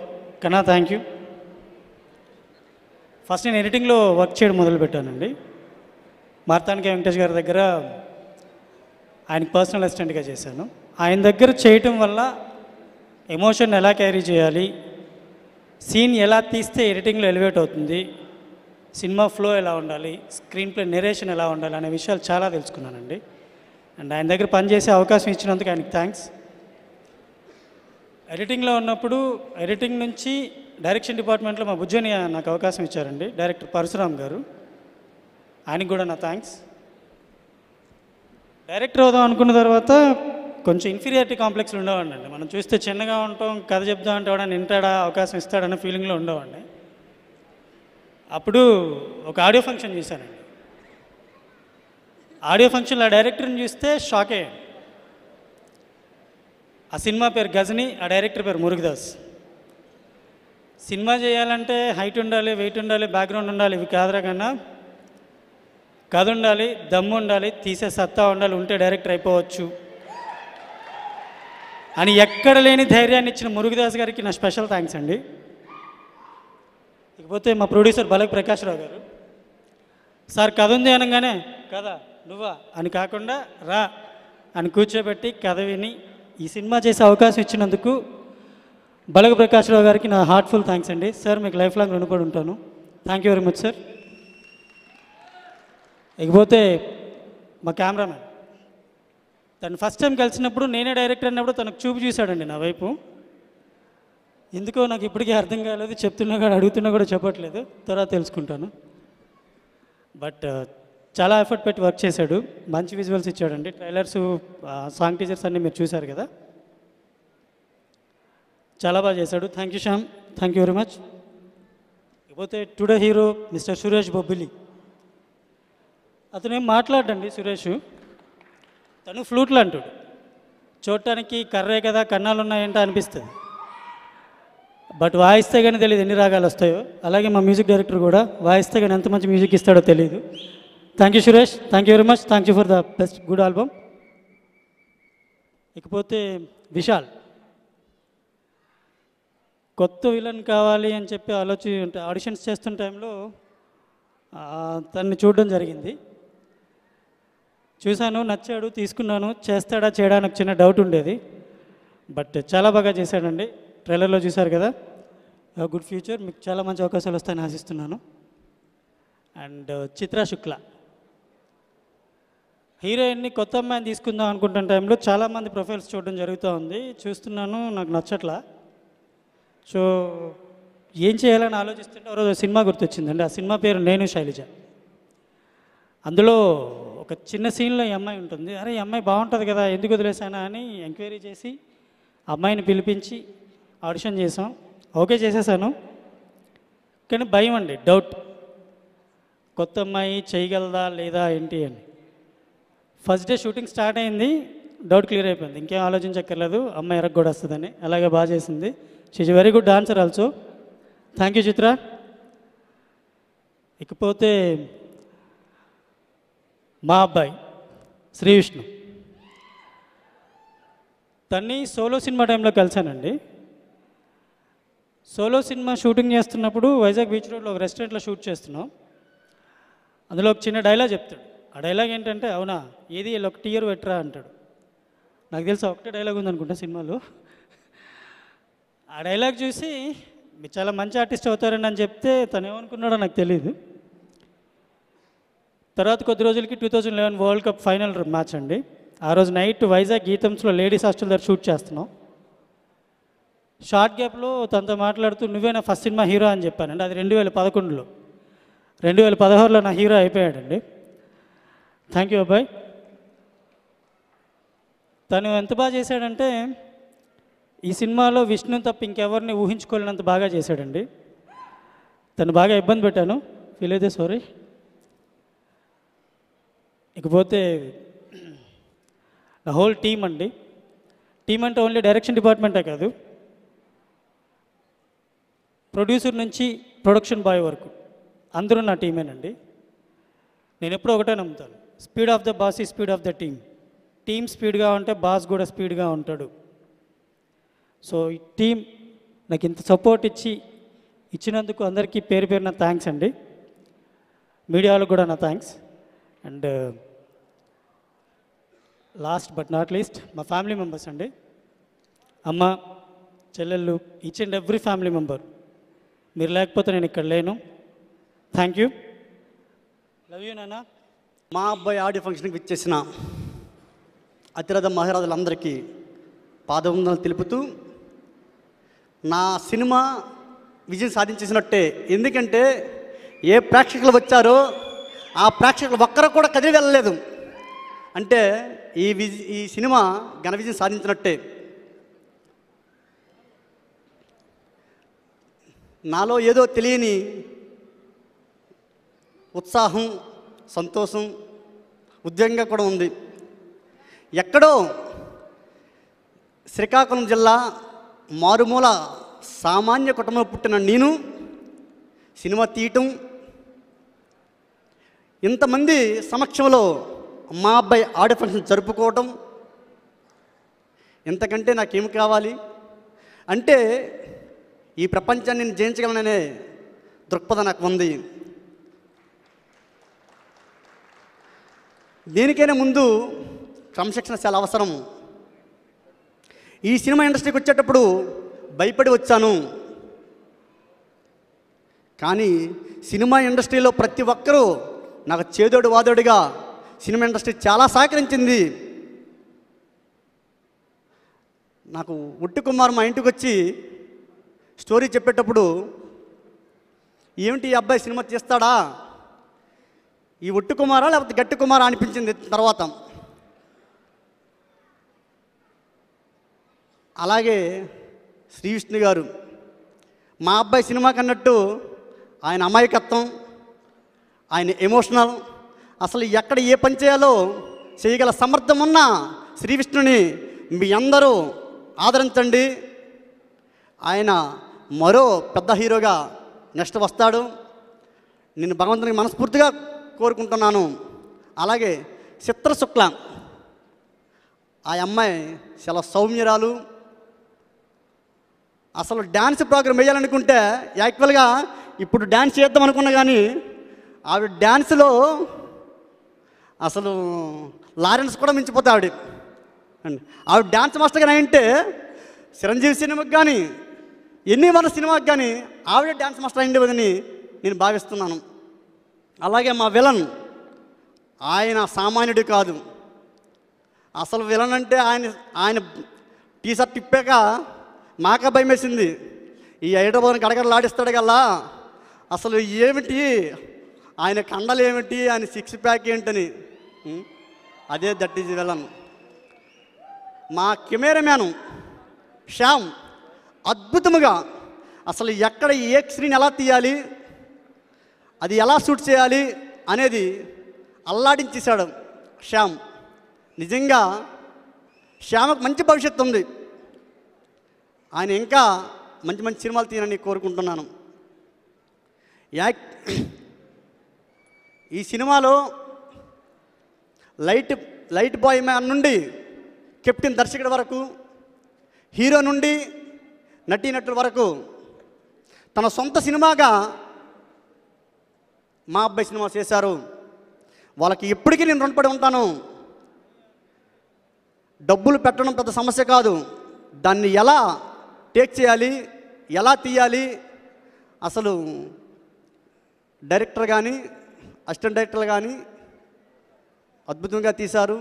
కన్నా థ్యాంక్ యూ. ఫస్ట్ నేను ఎడిటింగ్లో వర్క్ చేయడం మొదలుపెట్టానండి. మార్తానికి వెంకటేష్ గారి దగ్గర ఆయనకి పర్సనల్ అసిస్టెంట్గా చేశాను. ఆయన దగ్గర చేయటం వల్ల ఎమోషన్ ఎలా క్యారీ చేయాలి, సీన్ ఎలా తీస్తే ఎడిటింగ్లో ఎలివేట్ అవుతుంది, సినిమా ఫ్లో ఎలా ఉండాలి, స్క్రీన్ ప్లే నెరేషన్ ఎలా ఉండాలి అనే విషయాలు చాలా తెలుసుకున్నానండి. అండ్ ఆయన దగ్గర పనిచేసే అవకాశం ఇచ్చినందుకు ఆయనకి థ్యాంక్స్. ఎడిటింగ్లో ఉన్నప్పుడు ఎడిటింగ్ నుంచి డైరెక్షన్ డిపార్ట్మెంట్లో మా బుజ్జని నాకు అవకాశం ఇచ్చారండి, డైరెక్టర్ పరశురామ్ గారు. ఆయనకి కూడా నా థ్యాంక్స్. డైరెక్టర్ అవుదాం అనుకున్న తర్వాత కొంచెం ఇన్ఫీరియారిటీ కాంప్లెక్స్లు ఉండేవాడిని అండి. మనం చూస్తే చిన్నగా ఉంటాం, కథ చెప్దాం అంటే వాడని వింటాడా, అవకాశం ఇస్తాడన్న ఫీలింగ్లో ఉండేవాడిని. అప్పుడు ఒక ఆడియో ఫంక్షన్ చూశానండి. ఆడియో ఫంక్షన్లో ఆ డైరెక్టర్ని చూస్తే షాక్ అయ్యాను. ఆ సినిమా పేరు గజని, ఆ డైరెక్టర్ పేరు మురుగదాస్. సినిమా చేయాలంటే హైట్ ఉండాలి, వెయిట్ ఉండాలి, బ్యాక్గ్రౌండ్ ఉండాలి, ఇవి కాదురా కన్నా కథ ఉండాలి, దమ్ము ఉండాలి, తీసే సత్తా ఉండాలి, ఉంటే డైరెక్టర్ అయిపోవచ్చు అని ఎక్కడ లేని ధైర్యాన్ని ఇచ్చిన మురుగదాస్ గారికి నా స్పెషల్ థ్యాంక్స్ అండి. ఇకపోతే మా ప్రొడ్యూసర్ బలక్ ప్రకాష్ రావు గారు, సార్ కథ ఉంది అనగానే కథ నువ్వా అని కాకుండా రా అని కూర్చోబెట్టి కథ విని ఈ సినిమా చేసే అవకాశం ఇచ్చినందుకు బలగ ప్రకాష్ రావు గారికి నా హార్ట్ఫుల్ థ్యాంక్స్ అండి. సార్ మీకు లైఫ్ లాంగ్ రుణపడి ఉంటాను. Thank you very much sir. ఇకపోతే మా కెమెరామ్యాన్, తను ఫస్ట్ టైం కలిసినప్పుడు నేనే డైరెక్టర్ అన్నప్పుడు తనకు చూపు చూశాడండి నా వైపు. ఎందుకో నాకు ఇప్పటికీ అర్థం కాలేదు, చెప్తున్నా కూడా అడుగుతున్నా కూడా చెప్పట్లేదు, తర్వాత తెలుసుకుంటాను. బట్ చాలా ఎఫర్ట్ పెట్టి వర్క్ చేశాడు, మంచి విజువల్స్ ఇచ్చాడండి. ట్రైలర్స్, సాంగ్ టీజర్స్ అన్నీ మీరు చూశారు కదా, చాలా బాగా చేశాడు. Thank you Shyam, thank you very much. ఇకపోతే today hero mister Suresh Bobbili. అతను ఏం మాట్లాడండి సురేష్, తను ఫ్లూట్లు అంటాడు. చూడటానికి కర్రే కదా కన్నాలు ఉన్నాయంటే అనిపిస్తుంది, బట్ వాయిస్తే కానీ తెలియదు ఎన్ని రాగాలు వస్తాయో. అలాగే మా మ్యూజిక్ డైరెక్టర్ కూడా వాయిస్తే కానీ ఎంత మంచి మ్యూజిక్ ఇస్తాడో తెలియదు. Thank you Suresh, thank you very much, thank you for the best good album. ఇకపోతే విశాల్ కొత్త విలన్ కావాలి అని చెప్పి ఆడిషన్స్ చేస్తున్న టైంలో తన్ని చూడడం జరిగింది. చూశాను, నచ్చాడు, తీసుకున్నాను. చేస్తాడా చేయడా నాకు చిన్న డౌట్ ఉండేది, బట్ చాలా బాగా చేశాడండి. ట్రైలర్లో చూశారు కదా. గుడ్ ఫ్యూచర్, మీకు చాలా మంచి అవకాశాలు వస్తాయని ఆశిస్తున్నాను. అండ్ చిత్రా శుక్ల హీరోయిన్ని కొత్త అమ్మాయిని తీసుకుందాం అనుకుంటున్న టైంలో చాలామంది ప్రొఫైల్స్ చూడడం జరుగుతూ ఉంది. చూస్తున్నాను, నాకు నచ్చట్లా. సో ఏం చేయాలని ఆలోచిస్తుంటే రోజు సినిమా గుర్తొచ్చిందండి. ఆ సినిమా పేరు నేను శైలజ. అందులో ఒక చిన్న సీన్లో ఈ అమ్మాయి ఉంటుంది. అరే ఈ అమ్మాయి బాగుంటుంది కదా, ఎందుకు వదిలేసానా అని ఎంక్వైరీ చేసి అమ్మాయిని పిలిపించి ఆడిషన్ చేసాం. ఓకే చేసేసాను, కానీ భయం అండి, డౌట్. కొత్త అమ్మాయి చేయగలదా లేదా ఏంటి అని. ఫస్ట్ డే షూటింగ్ స్టార్ట్ అయింది, డౌట్ క్లియర్ అయిపోయింది. ఇంకేం ఆలోచించక్కర్లేదు, అమ్మాయి ఎరగ కూడా వస్తుందని. అలాగే బాగా చేసింది. She is very good dancer also. Thank you Chitra. ఇకపోతే మా అబ్బాయి శ్రీ విష్ణు, తన్ని సోలో సినిమా టైంలో కలిశానండి. సోలో సినిమా షూటింగ్ చేస్తున్నప్పుడు వైజాగ్ బీచ్ రోడ్లో ఒక రెస్టారెంట్లో షూట్ చేస్తున్నాం. అందులో ఒక చిన్న డైలాగ్ చెప్తాడు. ఆ డైలాగ్ ఏంటంటే, అవునా ఏది ఒక టీయర్ పెట్టరా అంటాడు. నాకు తెలిసి ఒకటే డైలాగ్ ఉందనుకుంటా సినిమాలో. ఆ డైలాగ్ చూసి మీరు చాలా మంచి ఆర్టిస్ట్ అవుతారని అని చెప్తే తను ఏమనుకున్నాడో నాకు తెలియదు. తర్వాత కొద్ది రోజులకి 2011 వరల్డ్ కప్ ఫైనల్ మ్యాచ్ అండి. ఆ రోజు నైట్ వైజాగ్ గీతంస్లో లేడీస్ హాస్టల్ దగ్గర షూట్ చేస్తున్నాం. షార్ట్ గ్యాప్లో తనతో మాట్లాడుతూ నువ్వే నా ఫస్ట్ సినిమా హీరో అని చెప్పానండి. అది 2011లో. 2016లో నా హీరో అయిపోయాడండి. థ్యాంక్ యూ అబ్బాయి. తను ఎంత బాగా చేశాడంటే ఈ సినిమాలో విష్ణు తప్ప ఇంకెవరిని ఊహించుకోలేనంత బాగా చేశాడండి. తను బాగా ఇబ్బంది పెట్టాను, ఫీల్ అయితే సారీ. ఇకపోతే నా హోల్ టీమ్ అండి. టీం అంటే ఓన్లీ డైరెక్షన్ డిపార్ట్మెంటే కాదు, ప్రొడ్యూసర్ నుంచి ప్రొడక్షన్ బాయ్ వరకు అందరూ నా టీమేనండి. నేను ఎప్పుడూ ఒకటే నమ్ముతాను, స్పీడ్ ఆఫ్ ద బాస్ ఈ speed of the team. Team స్పీడ్గా ఉంటే బాస్ కూడా స్పీడ్గా ఉంటాడు. సో ఈ టీం నాకు ఇంత సపోర్ట్ ఇచ్చినందుకు అందరికీ పేరు పేరున థ్యాంక్స్ అండి. మీడియాలకు కూడా నా thanks. And last but not least మా ఫ్యామిలీ మెంబర్స్ అండి. అమ్మ, చెల్లెళ్ళు, each and every family member. మీరు లేకపోతే నేను ఇక్కడ లేను. థ్యాంక్ యూ, లవ్ యూ నాన్న. మా అబ్బాయి ఆడియో ఫంక్షన్కి విచ్చేసిన అతిరథ మహారాజులందరికీ పాదవందనలు తెలుపుతూ నా సినిమా విజయం సాధించేసినట్టే. ఎందుకంటే ఏ ప్రేక్షకులు వచ్చారో ఆ ప్రేక్షకులు ఒక్కరు కూడా కదిలి వెళ్ళలేదు. అంటే ఈ సినిమా ఘన విజయం సాధించినట్టే. నాలో ఏదో తెలియని ఉత్సాహం, సంతోషం, ఉద్వేగంగా కూడా ఉంది. ఎక్కడో శ్రీకాకుళం జిల్లా మారుమూల సామాన్య కుటుంబంలో పుట్టిన నేను సినిమా తీయటం, ఇంతమంది సమక్షంలో మా అబ్బాయి ఆడియో ఫంక్షన్ జరుపుకోవటం, ఇంతకంటే నాకేం కావాలి? అంటే ఈ ప్రపంచాన్ని నేను జయించగలననే దృక్పథం నాకు ఉంది. దేనికైనా ముందు క్రమశిక్షణ చాలా అవసరం. ఈ సినిమా ఇండస్ట్రీకి వచ్చేటప్పుడు భయపడి వచ్చాను, కానీ సినిమా ఇండస్ట్రీలో ప్రతి ఒక్కరూ నాకు చేదోడు వాదోడుగా సినిమా ఇండస్ట్రీ చాలా సహకరించింది. నాకు ఉట్టి కుమార్ మా ఇంటికి వచ్చి స్టోరీ చెప్పేటప్పుడు, ఏమిటి ఈ అబ్బాయి సినిమా తీస్తాడా, ఈ ఉట్టి కుమారా లేకపోతే గట్టి కుమారా అనిపించింది తర్వాత. అలాగే శ్రీ విష్ణు గారు మా అబ్బాయి సినిమాకి అన్నట్టు ఆయన అమాయకత్వం, ఆయన ఎమోషనల్, అసలు ఎక్కడ ఏ పని చేయాలో చేయగల సమర్థం ఉన్న శ్రీ విష్ణుని మీ అందరూ ఆదరించండి. ఆయన మరో పెద్ద హీరోగా నెక్స్ట్ వస్తాడు. నేను భగవంతునికి మనస్ఫూర్తిగా కోరుకుంటున్నాను. అలాగే చిత్రశుక్ల, ఆ అమ్మాయి చాలా సౌమ్యరాలు. అసలు డ్యాన్స్ ప్రోగ్రామ్ వేయాలనుకుంటే యాక్చువల్గా ఇప్పుడు డ్యాన్స్ చేద్దాం అనుకున్నా కానీ ఆవిడ డ్యాన్స్లో అసలు లారెన్స్ కూడా మించిపోతా ఆవిడ డ్యాన్స్ మాస్టర్గా అంటే చిరంజీవి సినిమాకి కానీ ఎన్ని వందల సినిమాకి కానీ ఆవిడ డ్యాన్స్ మాస్టర్ అయిండేదని నేను భావిస్తున్నాను. అలాగే మా విలన్, ఆయన సామాన్యుడు కాదు. అసలు విలన్ అంటే ఆయన టీషర్ట్ తిప్పాక మాక భయం వేసింది. ఈ హైదరాబాద్ని గడగడలాడిస్తాడు కల్లా అసలు ఏమిటి ఆయన కండలు ఏమిటి, ఆయన సిక్స్ ప్యాక్ ఏంటని. అదే దట్ ఈజ్ విలన్. మా కెమెరామ్యాను శ్యామ్ అద్భుతముగా అసలు ఎక్కడ ఏ స్క్రీన్ ఎలా తీయాలి, అది ఎలా షూట్ చేయాలి అనేది అల్లాడించేశాడు శ్యామ్. నిజంగా శ్యామకు మంచి భవిష్యత్తు ఉంది. ఆయన ఇంకా మంచి మంచి సినిమాలు తీయాలని కోరుకుంటున్నాను. ఈ సినిమాలో లైట్ బాయ్ మ్యాన్ నుండి కెప్టెన్ దర్శకుడి వరకు, హీరో నుండి నటీనటుల వరకు తన సొంత సినిమాగా మా అబ్బాయి సినిమా చేశారు. వాళ్ళకి ఎప్పటికీ నేను రుణపడి ఉంటాను. డబ్బులు పెట్టడం పెద్ద సమస్య కాదు, దాన్ని ఎలా టేక్ చేయాలి, ఎలా తీయాలి. అసలు డైరెక్టర్ కానీ అసిస్టెంట్ డైరెక్టర్లు కానీ అద్భుతంగా తీశారు.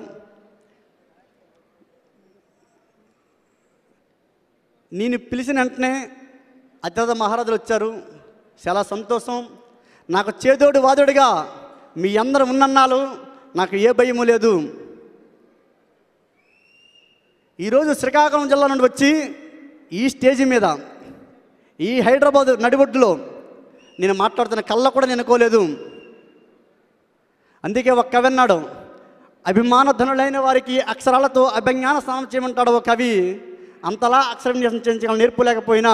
నేను పిలిచిన వెంటనే అతిరథ మహారాజులు వచ్చారు, చాలా సంతోషం. నాకు చేదోడు వాదోడుగా మీ అందరూ ఉన్నన్నాళ్ళు నాకు ఏ భయము లేదు. ఈరోజు శ్రీకాకుళం జిల్లా నుండి వచ్చి ఈ స్టేజి మీద ఈ హైదరాబాద్ నడిబొడ్డులో నేను మాట్లాడుతున్న కళ్ళ కూడా నేను అనుకోలేదు. అందుకే ఒక కవి అన్నాడు, అభిమానధనులైన వారికి అక్షరాలతో అభిజ్ఞాన స్నానం చేయమంటాడు ఒక కవి. అంతలా అక్షరం చేయించగల నేర్పు లేకపోయినా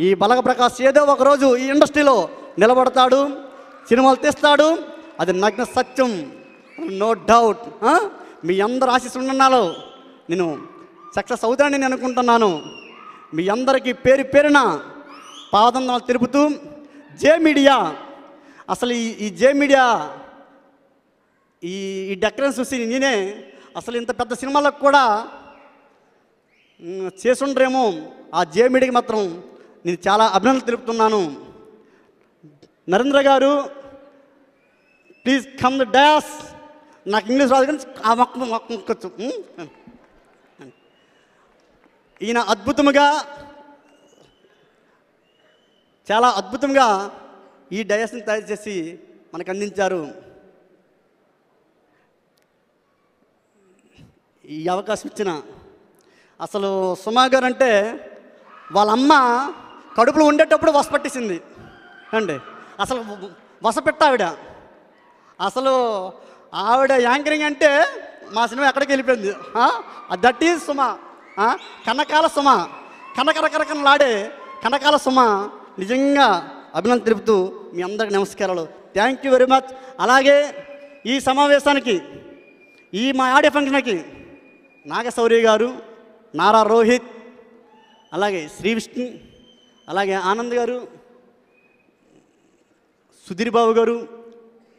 ఈ బలగ ప్రకాష్ ఏదో ఒకరోజు ఈ ఇండస్ట్రీలో నిలబడతాడు, సినిమాలు తీస్తాడు. అది నగ్న సత్యం, నో డౌట్. మీ అందరు ఆశీస్సులున్నాలో నేను సక్సెస్ అవుతానని నేను అనుకుంటున్నాను. మీ అందరికీ పేరు పేరున పాదవందనాలు తెలుపుతూ జే మీడియా, అసలు ఈ జే మీడియా ఈ డెకరేషన్ చూసి నేనే అసలు ఇంత పెద్ద సినిమాలకు కూడా చేసుండ్రేమో. ఆ జే మీడియాకి మాత్రం నేను చాలా అభినందనలు తెలుపుతున్నాను. నరేంద్ర గారు ప్లీజ్ కమ్ ద డాష్. నాకు ఇంగ్లీష్ రాదు కానీ ఆ మొక్కొచ్చు. ఈయన అద్భుతముగా చాలా అద్భుతంగా ఈ డయాస్ని తయారు చేసి మనకు అందించారు. ఈ అవకాశం ఇచ్చిన అసలు సుమా గారు అంటే వాళ్ళ అమ్మ కడుపులో ఉండేటప్పుడు వసపట్టేసింది అండి. అసలు వసపెట్టావిడ అసలు ఆవిడ యాంకరింగ్ అంటే మా సినిమా ఎక్కడికి వెళ్ళిపోయింది. దట్ ఈజ్ సుమ, కనకాల సుమ, కనకరకరకనలాడే కనకాల సుమ. నిజంగా అభినందన తెలుపుతూ మీ అందరికి నమస్కారాలు. Thank you very much. అలాగే ఈ సమావేశానికి మా ఆడియో ఫంక్షన్కి నాగశౌర్య గారు, నారా రోహిత్, అలాగే శ్రీ విష్ణు, అలాగే ఆనంద్ గారు, సుధీర్ బాబు గారు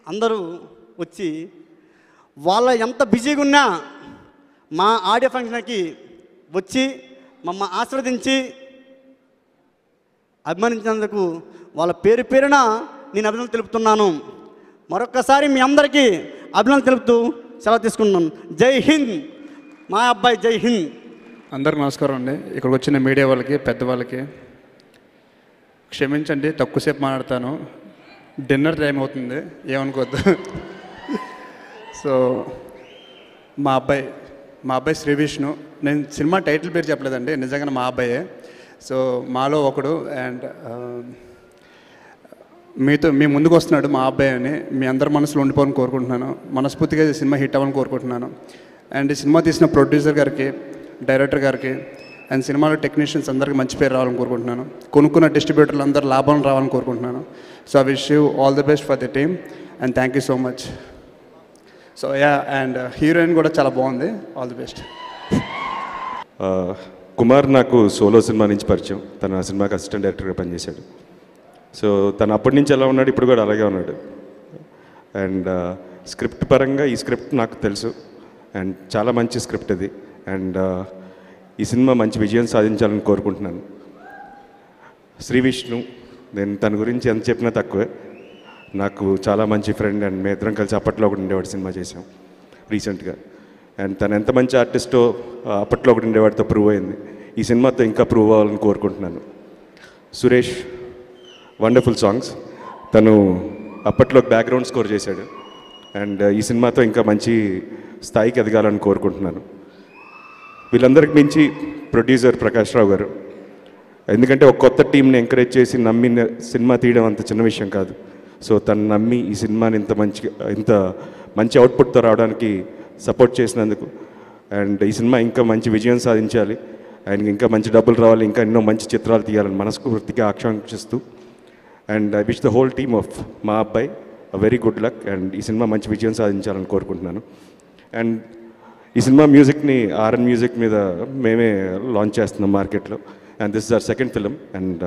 అందరూ వచ్చి వాళ్ళ ఎంత బిజీగా ఉన్నా మా ఆడియో ఫంక్షన్కి వచ్చి మమ్మల్ని ఆశీర్వదించి అభిమానించినందుకు వాళ్ళ పేరు పేరున నేను అభినందనలు తెలుపుతున్నాను. మరొక్కసారి మీ అందరికీ అభినందనలు తెలుపుతూ సెలవు తీసుకుంటున్నాను. జై హింద్. మా అబ్బాయి జై హింద్. అందరికి నమస్కారం అండి. ఇక్కడికి వచ్చిన మీడియా వాళ్ళకి, పెద్దవాళ్ళకి క్షమించండి, తక్కువసేపు మాట్లాడతాను. డిన్నర్ టైం అవుతుంది, ఏమనుకోవద్దు. సో మా అబ్బాయి శ్రీ విష్ణు. నేను సినిమా టైటిల్ పేరు చెప్పలేదండి, నిజంగా మా అబ్బాయే. సో మాలో ఒకడు. అండ్ మీ ముందుకు వస్తున్నాడు మా అబ్బాయి అని మీ అందరి మనసులో ఉండిపోవాలని కోరుకుంటున్నాను. మనస్ఫూర్తిగా ఈ సినిమా హిట్ అవ్వాలని కోరుకుంటున్నాను. అండ్ ఈ సినిమా తీసిన ప్రొడ్యూసర్ గారికి, డైరెక్టర్ గారికి, అండ్ సినిమాలో టెక్నీషియన్స్ అందరికీ మంచి పేరు రావాలని కోరుకుంటున్నాను. కొనుక్కున్న డిస్ట్రిబ్యూటర్లు అందరూ లాభం రావాలని కోరుకుంటున్నాను. So I wish you all the best for the team and thank you so much. So and heroine కూడా చాలా బాగుంది. All the best. కుమార్ నాకు సోలో సినిమా నుంచి పరిచయం. తన సినిమాకి అసిస్టెంట్ డైరెక్టర్గా పనిచేశాడు. సో తను అప్పటి నుంచి ఎలా ఉన్నాడు, ఇప్పుడు కూడా అలాగే ఉన్నాడు. అండ్ స్క్రిప్ట్ పరంగా ఈ స్క్రిప్ట్ నాకు తెలుసు అండ్ చాలా మంచి స్క్రిప్ట్ ఇది. అండ్ ఈ సినిమా మంచి విజయం సాధించాలని కోరుకుంటున్నాను. శ్రీ విష్ణు, నేను తన గురించి ఎంత చెప్పినా తక్కువే. నాకు చాలా మంచి ఫ్రెండ్ అండ్ మేము ఇద్దరం కలిసి అప్పట్లో ఒకటి ఉండేవాడు సినిమా చేసాం రీసెంట్గా. అండ్ తను ఎంత మంచి ఆర్టిస్టో అప్పట్లో ఒకటి ఉండేవాడితో ప్రూవ్ అయింది. ఈ సినిమాతో ఇంకా ప్రూవ్ అవ్వాలని కోరుకుంటున్నాను. Suresh, wonderful songs. తను అప్పట్లో బ్యాక్గ్రౌండ్ స్కోర్ చేశాడు అండ్ ఈ సినిమాతో ఇంకా మంచి స్థాయికి ఎదగాలని కోరుకుంటున్నాను. వీళ్ళందరికి మించి ప్రొడ్యూసర్ ప్రకాష్ రావు గారు, ఎందుకంటే ఒక కొత్త టీంని ఎంకరేజ్ చేసి నమ్మి సినిమా తీయడం అంత చిన్న విషయం కాదు. సో తను నమ్మి ఈ సినిమాని ఇంత మంచి అవుట్పుట్తో రావడానికి సపోర్ట్ చేసినందుకు అండ్ ఈ సినిమా ఇంకా మంచి విజయం సాధించాలి, ఆయనకి ఇంకా మంచి డబ్బులు రావాలి, ఇంకా ఎన్నో మంచి చిత్రాలు తీయాలని మనస్ఫూర్తిగా ఆకాంక్షిస్తూ and I wish the whole team of మా అబ్బాయి వెరీ గుడ్ లక్ అండ్ ఈ సినిమా మంచి విజయం సాధించాలని కోరుకుంటున్నాను. అండ్ ఈ సినిమా మ్యూజిక్ని ఆర్ఎన్ మ్యూజిక్ మీద మేమే లాంచ్ చేస్తున్నాం మార్కెట్లో. And this is our second film and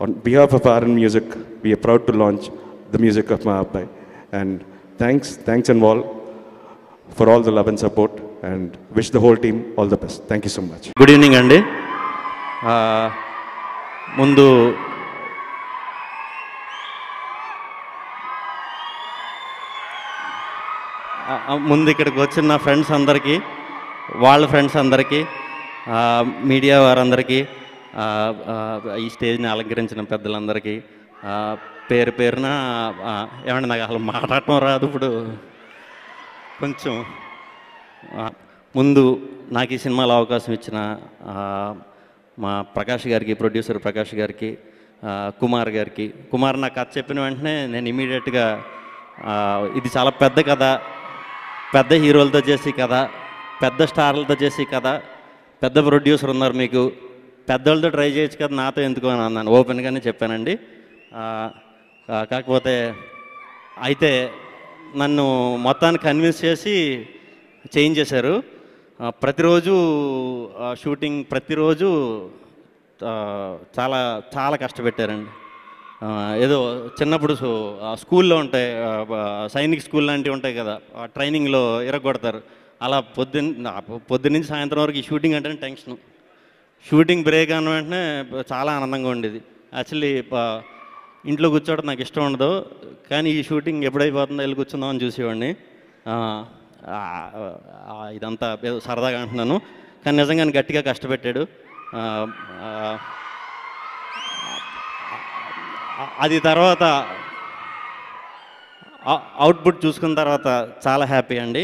on behalf of RN music we are proud to launch the music of మా అబ్బాయి. And thanks and all for all the love and support and wish the whole team all the best. Thank you so much. Good evening అండి. ముందు ఇక్కడికి వచ్చిన నా friends అందరికీ, వాళ్ళ friends అందరికీ, మీడియా వారందరికీ, ఈ స్టేజ్ని అలంకరించిన పెద్దలందరికీ పేరు పేరున ఏమంటే నాకు అసలు మాట్లాడటం రాదు ఇప్పుడు కొంచెం. ముందు నాకు ఈ సినిమాలో అవకాశం ఇచ్చిన మా ప్రకాష్ గారికి, ప్రొడ్యూసర్ ప్రకాష్ గారికి, కుమార్ గారికి. కుమార్ నాకు కథ చెప్పిన వెంటనే నేను ఇమీడియట్గా ఇది చాలా పెద్ద కథ, పెద్ద హీరోలతో చేసి కథ, పెద్ద స్టార్లతో చేసి కథ, పెద్ద ప్రొడ్యూసర్ ఉన్నారు మీకు, పెద్దవాళ్ళతో ట్రై చేయొచ్చు కదా, నాతో ఎందుకు అని అన్నాను. ఓపెన్గానే చెప్పానండి. కాకపోతే అయితే నన్ను మొత్తాన్ని కన్విన్స్ చేసి చేంజ్ చేశారు. ప్రతిరోజు షూటింగ్, ప్రతిరోజు చాలా చాలా కష్టపెట్టారండి. ఏదో చిన్నప్పుడు స్కూల్లో ఉంటాయి, సైనిక్ స్కూల్ లాంటివి ఉంటాయి కదా, ట్రైనింగ్లో ఇరగొడతారు. అలా పొద్దున్నుంచి సాయంత్రం వరకు ఈ షూటింగ్ అంటేనే టెన్షను. షూటింగ్ బ్రేక్ అన్న వెంటనే చాలా ఆనందంగా ఉండేది. యాక్చువల్లీ ఇంట్లో కూర్చోవడం నాకు ఇష్టం ఉండదు, కానీ ఈ షూటింగ్ ఎప్పుడైపోతుందో వెళ్ళి కూర్చుందామని చూసేవాడిని. ఇదంతా ఏదో సరదాగా అంటున్నాను, కానీ నిజంగానే గట్టిగా కష్టపెట్టాడు. అది తర్వాత అవుట్పుట్ చూసుకున్న తర్వాత చాలా హ్యాపీ అండి.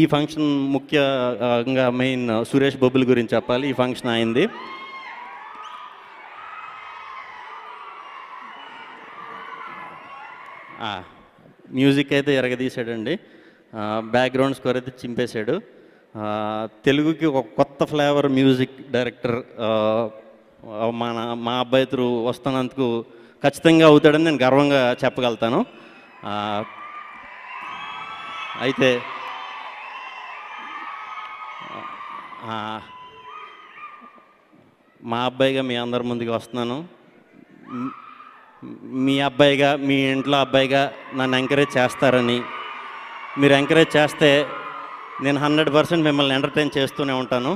ఈ ఫంక్షన్ ముఖ్యంగా మెయిన్ సురేష్ బొబ్బుల గురించి చెప్పాలి. ఈ ఫంక్షన్ అయింది. మ్యూజిక్ అయితే ఎరగదీశాడండి, బ్యాక్గ్రౌండ్ స్కోర్ అయితే చింపేశాడు. తెలుగుకి ఒక కొత్త ఫ్లేవర్ మ్యూజిక్ డైరెక్టర్ మా అబ్బాయి త్రూ వస్తున్నందుకు ఖచ్చితంగా అవుతాడని నేను గర్వంగా చెప్పగలుగుతాను. అయితే మా అబ్బాయిగా మీ అందరి ముందుకు వస్తున్నాను. మీ అబ్బాయిగా, మీ ఇంట్లో అబ్బాయిగా నన్ను ఎంకరేజ్ చేస్తారని, మీరు ఎంకరేజ్ చేస్తే నేను 100% మిమ్మల్ని ఎంటర్టైన్ చేస్తూనే ఉంటాను.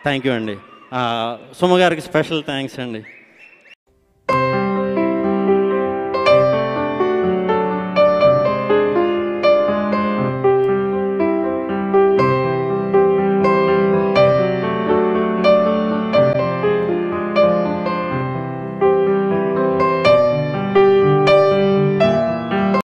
థ్యాంక్ యూ అండి. సుమ గారికి స్పెషల్ థ్యాంక్స్ అండి.